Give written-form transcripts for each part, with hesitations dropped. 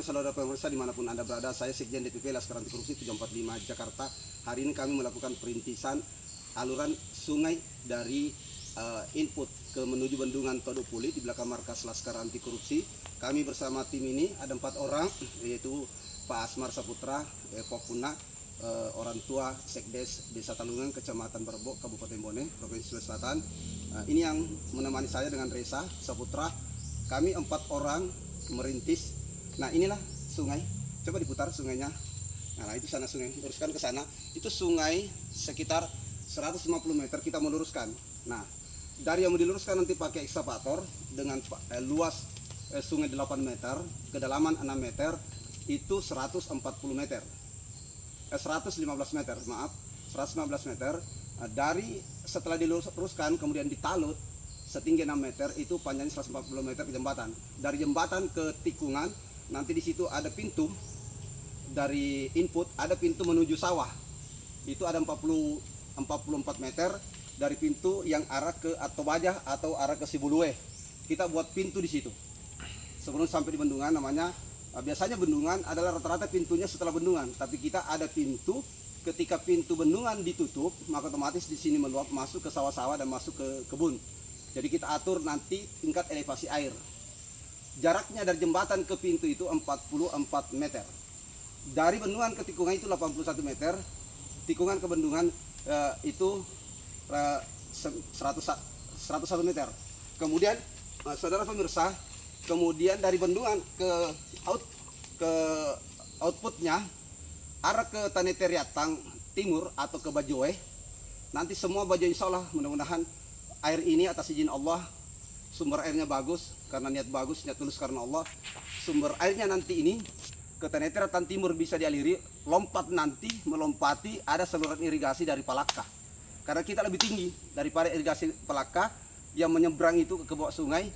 saudara pemirsa dimanapun Anda berada, saya Sekjen DPP Laskar Anti Korupsi 745 Jakarta. Hari ini kami melakukan perintisan aluran sungai dari input ke menuju bendungan Todok Puli di belakang markas Laskar Anti Korupsi. Kami bersama tim ini ada 4 orang, yaitu Pak Asmar Saputra, Popuna, orang tua Sekdes Desa Talungan, Kecamatan Berbok, Kabupaten Bone, Provinsi Sulawesi Selatan. Ini yang menemani saya dengan Reza Saputra. Kami 4 orang merintis. Nah, inilah sungai. Coba diputar sungainya. Nah, itu sana sungai. Luruskan ke sana. Itu sungai sekitar 150 meter kita meluruskan. Nah, dari yang mau diluruskan nanti pakai ekskavator dengan luas sungai 8 meter, kedalaman 6 meter, itu 140 meter. 115 meter, maaf. 115 meter. Dari setelah diluruskan kemudian ditalut setinggi 6 meter, itu panjangnya 140 meter ke jembatan. Dari jembatan ke tikungan, nanti di situ ada pintu. Dari input ada pintu menuju sawah. Itu ada 44 meter dari pintu yang arah ke Atobajah atau arah ke Sibuluwe. Kita buat pintu di situ. Sebelum sampai di bendungan, namanya biasanya bendungan adalah rata-rata pintunya setelah bendungan, tapi kita ada pintu. Ketika pintu bendungan ditutup, maka otomatis di sini meluap masuk ke sawah-sawah dan masuk ke kebun. Jadi kita atur nanti tingkat elevasi air. Jaraknya dari jembatan ke pintu itu 44 meter. Dari bendungan ke tikungan itu 81 meter. Tikungan ke bendungan itu 101 meter. Kemudian saudara pemirsa, kemudian dari bendungan ke outputnya arah ke Tanetariatang Timur atau ke Bajoe. Nanti semua Bajoe, insya Allah mudah-mudahan air ini atas izin Allah, sumber airnya bagus karena niat bagus, niat tulus karena Allah. Sumber airnya nanti ini ke Tanetariatang Timur bisa dialiri, melompati ada saluran irigasi dari Palaka. Karena kita lebih tinggi daripada irigasi Palaka yang menyeberang itu ke bawah sungai.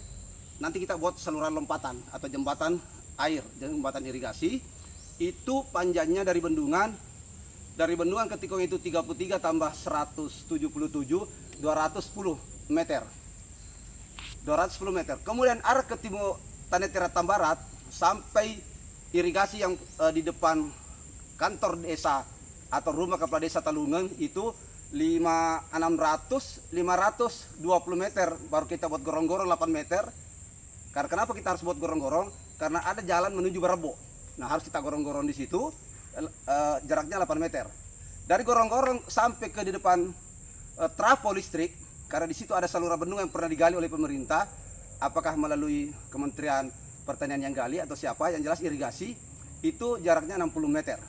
Nanti kita buat saluran lompatan atau jembatan air, jembatan irigasi. Itu panjangnya dari bendungan ke tikungan itu 33 tambah 177, 210 meter. 210 meter. Kemudian arah ke timur Tanetariatang Barat sampai irigasi yang di depan kantor desa atau rumah kepala desa Talungan itu 520 meter, baru kita buat gorong-gorong 8 meter. Karena kenapa kita harus buat gorong-gorong? Karena ada jalan menuju Berbok. Nah, harus kita gorong-gorong di situ, jaraknya 8 meter. Dari gorong-gorong sampai ke di depan trafo listrik, karena di situ ada saluran bendungan yang pernah digali oleh pemerintah, apakah melalui Kementerian Pertanian yang gali atau siapa, yang jelas irigasi, itu jaraknya 60 meter.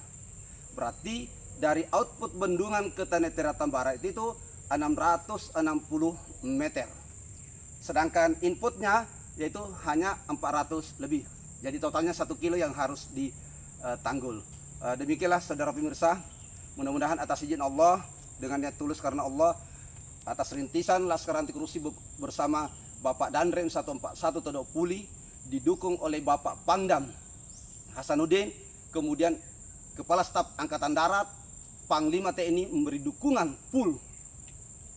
Berarti dari output bendungan ke Tanetariatang Barat itu 660 meter. Sedangkan inputnya yaitu hanya 400 lebih. Jadi totalnya 1 kilo yang harus ditanggul. Demikianlah saudara pemirsa, mudah-mudahan atas izin Allah, dengan niat tulus karena Allah, atas rintisan Laskar Anti Korupsi bersama Bapak Danrem 141 Todok Puli, didukung oleh Bapak Pangdam Hasanuddin, kemudian Kepala Staf Angkatan Darat, Panglima TNI memberi dukungan full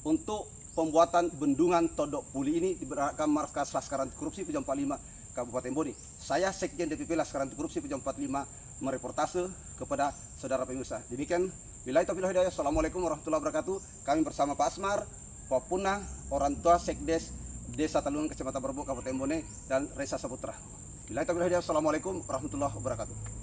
untuk pembuatan bendungan Todok Puli ini di belakang markas Laskar Anti Korupsi 745 Kabupaten Bone. Saya Sekjen DPP Laskar Anti Korupsi 745 mereportase kepada saudara pemirsa. Demikian, billahi taufiq wal hidayah. Assalamualaikum warahmatullahi wabarakatuh. Kami bersama Pak Asmar, Popuna, orang tua Sekdes Desa Talungan, Kecamatan Berbok, Kabupaten Bone, dan Reza Saputra. Billahi taufiq wal hidayah. Assalamualaikum warahmatullahi wabarakatuh.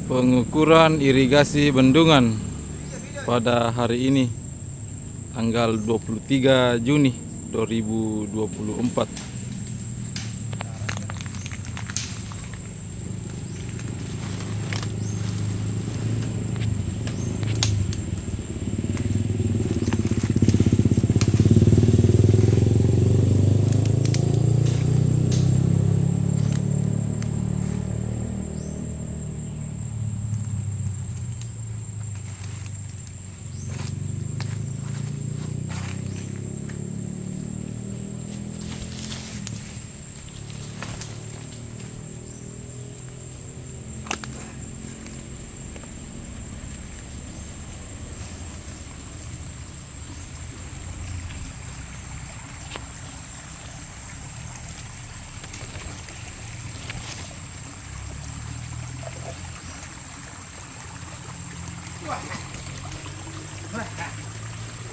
Pengukuran irigasi bendungan pada hari ini tanggal 23 Juni 2024.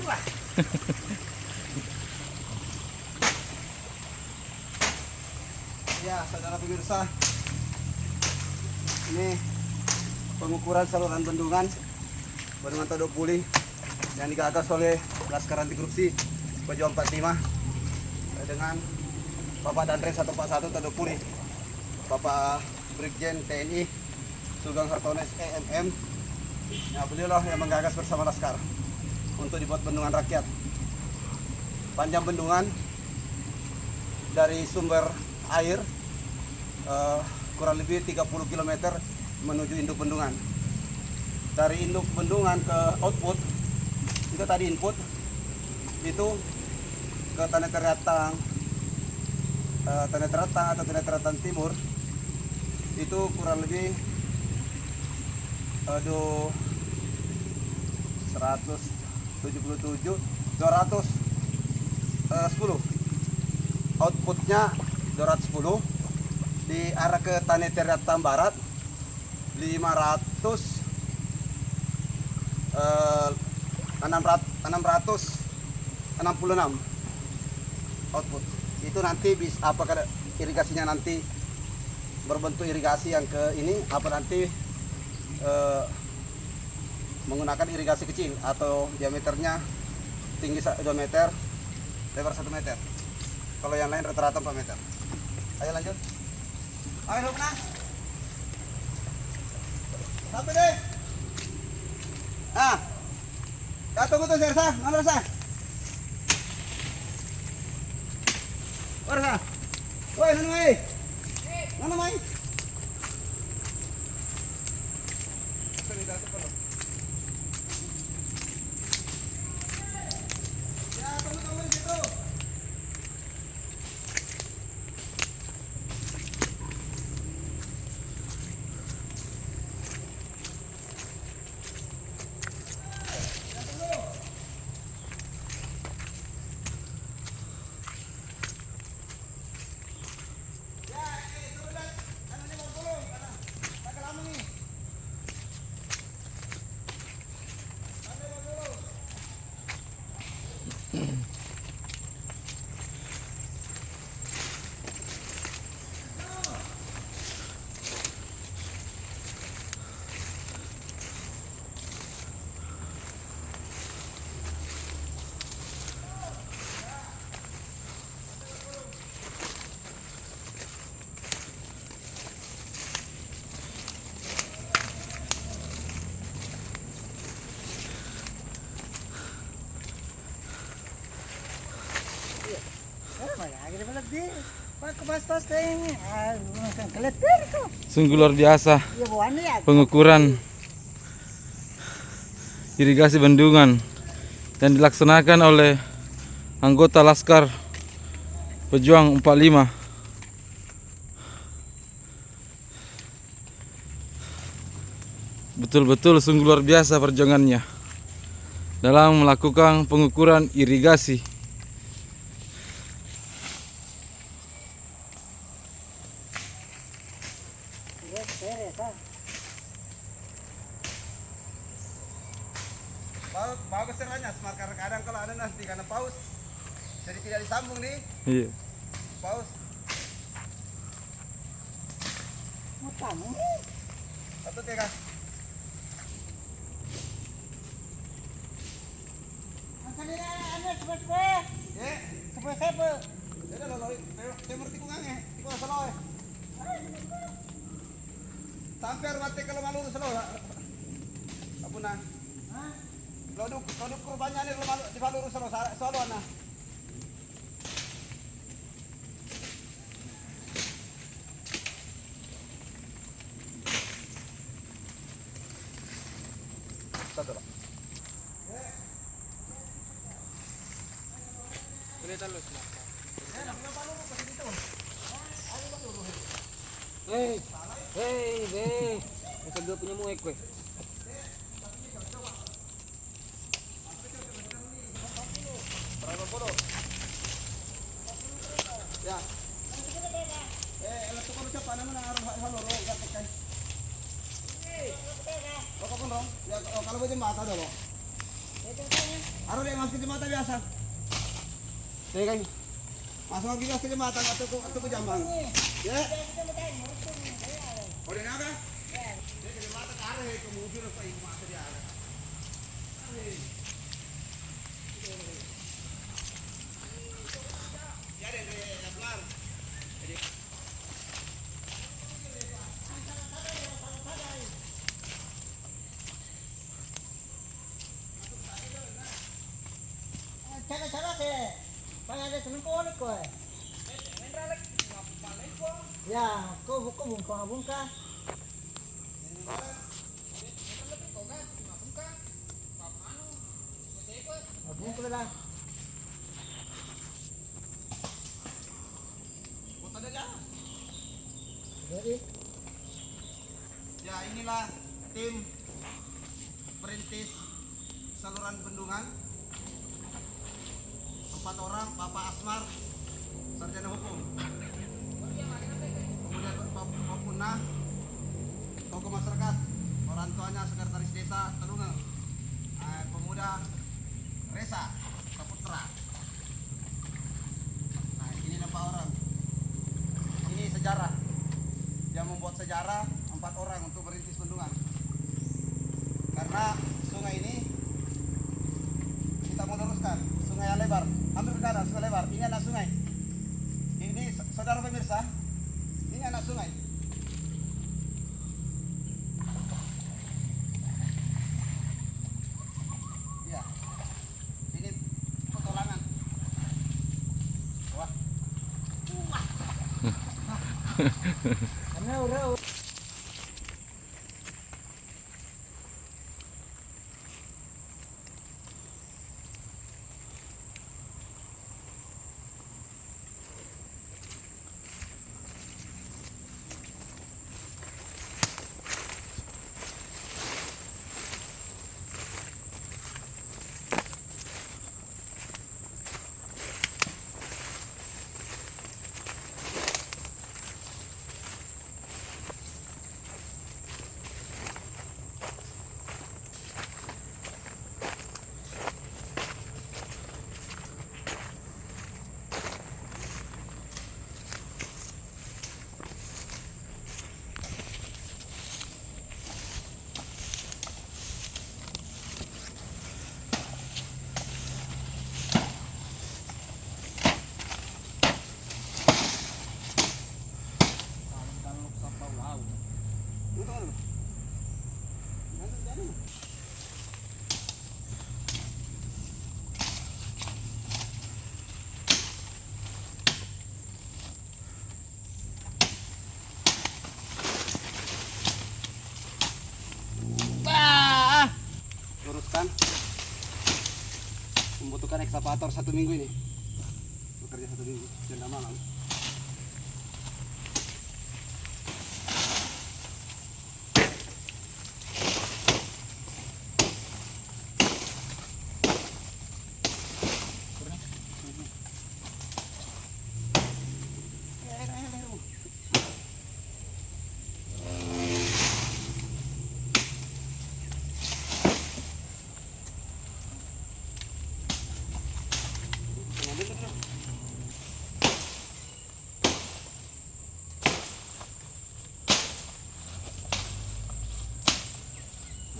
Ya, saudara pemirsa, ini pengukuran saluran bendungan Todok Puli yang digagas oleh Laskar Anti Korupsi Pejuang 45 dengan Bapak Danrem 141 Todok Puli, Bapak Brigjen TNI Sugeng Hartono SEMM. Ya, beliau yang menggagas bersama Laskar untuk dibuat bendungan rakyat. Panjang bendungan dari sumber air kurang lebih 30 km menuju induk bendungan. Dari induk bendungan ke output, itu tadi input, itu ke Tanah Teratang atau Tanah Teratang Timur, itu kurang lebih 210. Outputnya 210, di arah ke Tanah Teratang Barat 666 output. Itu nanti bisa apakah irigasinya nanti berbentuk irigasi yang ke ini, apa nanti menggunakan irigasi kecil atau diameternya tinggi 2 meter, lebar 1 meter. Kalau yang lain rata-rata 4 meter. Ayo lanjut. Ayo Lukna. Sampai deh. Ah. Ya tunggu tuh Sersa, mana Sersa? Sersa. Woi, mana mai? Mana mai? Ya tunggu di situ. Sungguh luar biasa pengukuran irigasi bendungan yang dilaksanakan oleh anggota Laskar Pejuang 45. Betul-betul sungguh luar biasa perjuangannya dalam melakukan pengukuran irigasi. Bagus caranya, kadang kalau ada nanti karena paus jadi tidak disambung nih. Iya. Paus. Satu tiga. Sampai mati kalau malu selo. Apa nah? Produk kurbannya ini di malu selo solo nah. Satu lah. Kelihatan lu semua. Hei, masa dua punya muek gue. Berapa puluh? Ya. Alat tukar siapa nama nang arah halor ya pakai. Kok pun dong. Ya kalau baju mata dah lo. Aruh dia masuk ke jembatan biasa. Saya kan masuk lagi ke jembatan atau ke jambang. Ya. Oh, dia apa? Ya. Dia ke jembatan ke arah ke mobil apa ini masuk dia arah. Ya, dia pelan. Cara-cara sih, banyak ada seneng kau ni kau. Ya, kau bungka. Bungka lah. Jadi, Ya, inilah tim perintis saluran bendungan. 4 orang, Bapak Asmar, sarjana hukum. Kemudian Bapak Punah, tokoh masyarakat, orang tuanya sekretaris desa Telunga, pemuda Resa Saputra. Nah, ini 4 orang. Ini sejarah. Dia membuat sejarah 4 orang untuk merintis bendungan. Karena sungai ini kita mau teruskan, sungai yang lebar, hampir ke kanan, sungai lebar. Ini anak sungai. Ini saudara pemirsa, ini anak sungai. Ya, ini petualangan. Wah, karena udah. luruskan. Membutuhkan ekskavator 1 minggu ini. Bekerja 1 minggu, jam malam.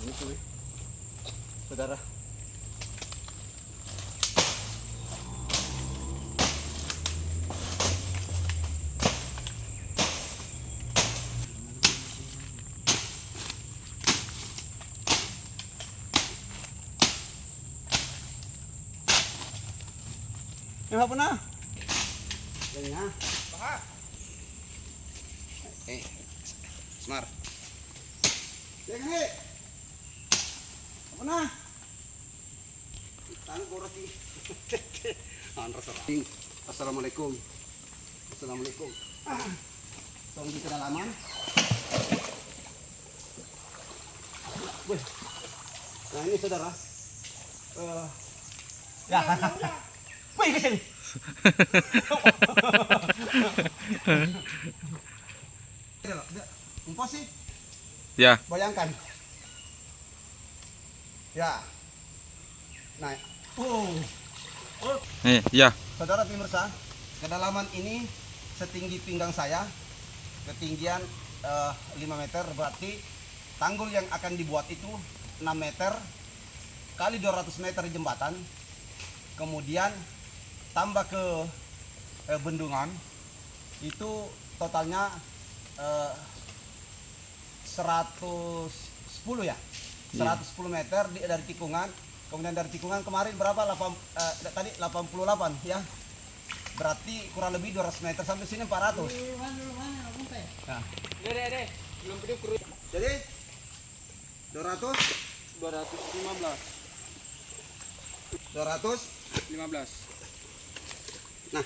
Itu, saudara. Ini apa na? Ini na. Baha. Smart. Ini. Apa na? Tangan boros ini. Assalamualaikum. Assalamualaikum. Tolong di kedalaman. Wih. Nah ini saudara. Ya. Wih ke sini. Umpos sih. Ya. Bayangkan. Ya. Nah, Nih, ya. Saudara pemirsa, kedalaman ini setinggi pinggang saya, ketinggian 5 meter, berarti tanggul yang akan dibuat itu 6 meter kali 200 meter jembatan, kemudian tambah ke bendungan, itu totalnya 110 ya, 110 meter dari tikungan. Kemudian dari tikungan kemarin berapa? Tadi 88 ya. Berarti kurang lebih 200 meter sampai sini 400. Nah. Deh. Belum pedih kru. Jadi 200 215. 200 15. nah